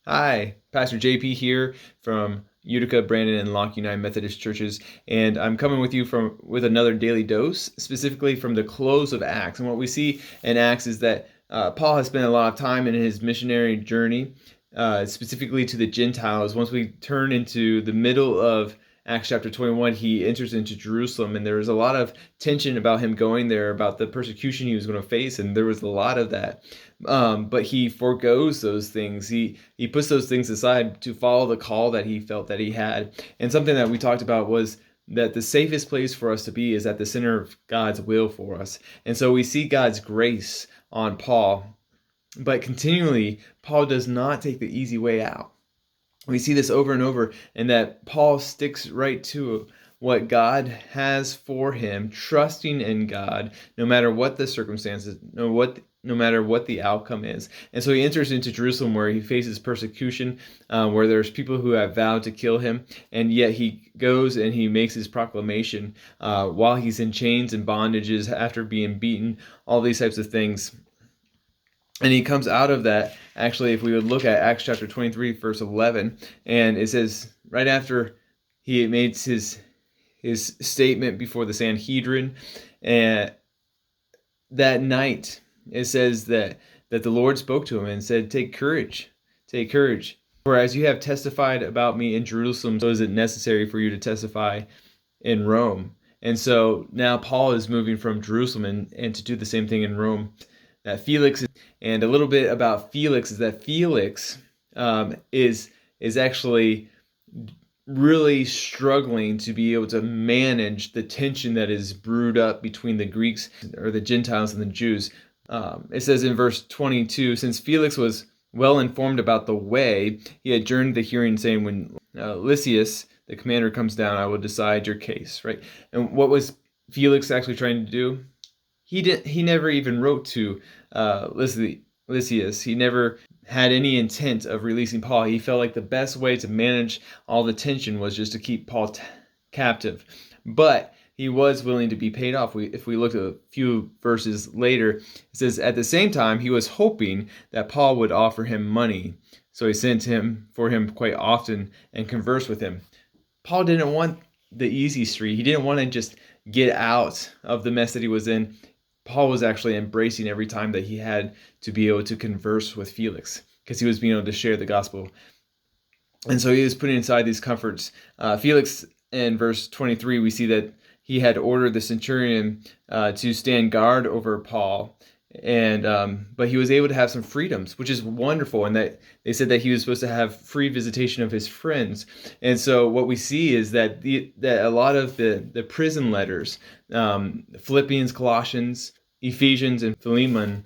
Hi, Pastor JP here from Utica, Brandon, and Locke United Methodist Churches, and I'm coming with you with another daily dose, specifically from the close of Acts. And what we see in Acts is that Paul has spent a lot of time in his missionary journey, specifically to the Gentiles. Once we turn into the middle of Acts chapter 21, he enters into Jerusalem, and there was a lot of tension about him going there, about the persecution he was going to face, and there was a lot of that. But he forgoes those things. He puts those things aside to follow the call that he felt that he had. And something that we talked about was that the safest place for us to be is at the center of God's will for us. And so we see God's grace on Paul, but continually, Paul does not take the easy way out. We see this over and over, and that Paul sticks right to what God has for him, trusting in God, no matter what the circumstances, no matter what the outcome is. And so he enters into Jerusalem, where he faces persecution, where there's people who have vowed to kill him, and yet he goes and he makes his proclamation while he's in chains and bondages, after being beaten, all these types of things. And he comes out of that. Actually, if we would look at Acts chapter 23, verse 11, and it says right after he makes his statement before the Sanhedrin, and that night it says that the Lord spoke to him and said, "Take courage, take courage. For as you have testified about me in Jerusalem, so is it necessary for you to testify in Rome." And so now Paul is moving from Jerusalem and to do the same thing in Rome. That Felix, and a little bit about Felix is that Felix is actually really struggling to be able to manage the tension that is brewed up between the Greeks, or the Gentiles, and the Jews. It says in verse 22, since Felix was well informed about the way, he adjourned the hearing, saying, when Lysias, the commander, comes down, I will decide your case. Right? And what was Felix actually trying to do? He never even wrote to Lysias. He never had any intent of releasing Paul. He felt like the best way to manage all the tension was just to keep Paul captive. But he was willing to be paid off. If we look at a few verses later, it says, at the same time, he was hoping that Paul would offer him money. So he sent him for him quite often and conversed with him. Paul didn't want the easy street. He didn't want to just get out of the mess that he was in. Paul was actually embracing every time that he had to be able to converse with Felix, because he was being able to share the gospel. And so he was putting aside these comforts. Felix, in verse 23, we see that he had ordered the centurion to stand guard over Paul, and but he was able to have some freedoms, which is wonderful. And that they said that he was supposed to have free visitation of his friends. And so what we see is that that a lot of the prison letters, Philippians, Colossians, Ephesians, and Philemon,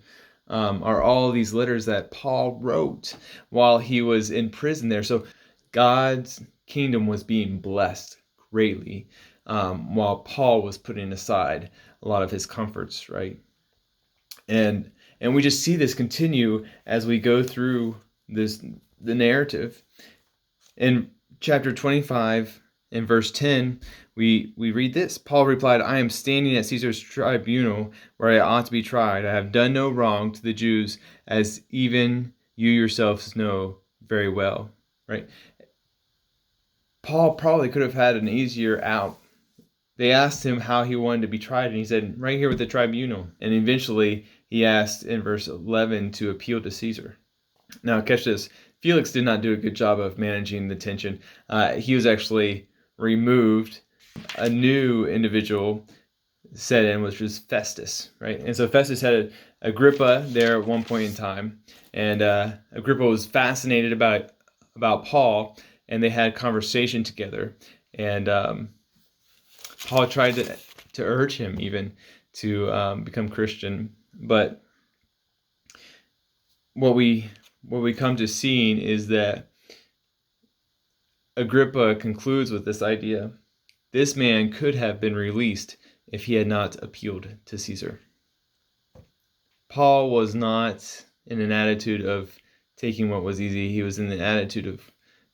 are all these letters that Paul wrote while he was in prison there. So God's kingdom was being blessed greatly, while Paul was putting aside a lot of his comforts, right? And we just see this continue as we go through the narrative. In chapter 25, in verse 10, we read this. Paul replied, I am standing at Caesar's tribunal where I ought to be tried. I have done no wrong to the Jews, as even you yourselves know very well. Right? Paul probably could have had an easier out. They asked him how he wanted to be tried, and he said, right here with the tribunal. And eventually, he asked in verse 11 to appeal to Caesar. Now, catch this. Felix did not do a good job of managing the tension. He was actually removed. A new individual set in, which was Festus, right? And so Festus had Agrippa there at one point in time, and Agrippa was fascinated about Paul, and they had conversation together. And Paul tried to urge him even to become Christian, but what we come to seeing is that Agrippa concludes with this idea: this man could have been released if he had not appealed to Caesar. Paul was not in an attitude of taking what was easy. He was in the attitude of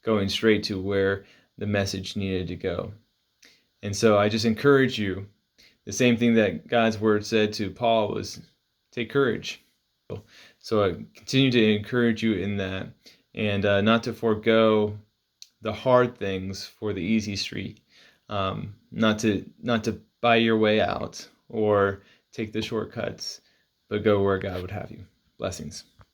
going straight to where the message needed to go. And so I just encourage you, the same thing that God's word said to Paul was, take courage. So I continue to encourage you in that. and not to forego the hard things for the easy street, not to buy your way out or take the shortcuts, but go where God would have you. Blessings.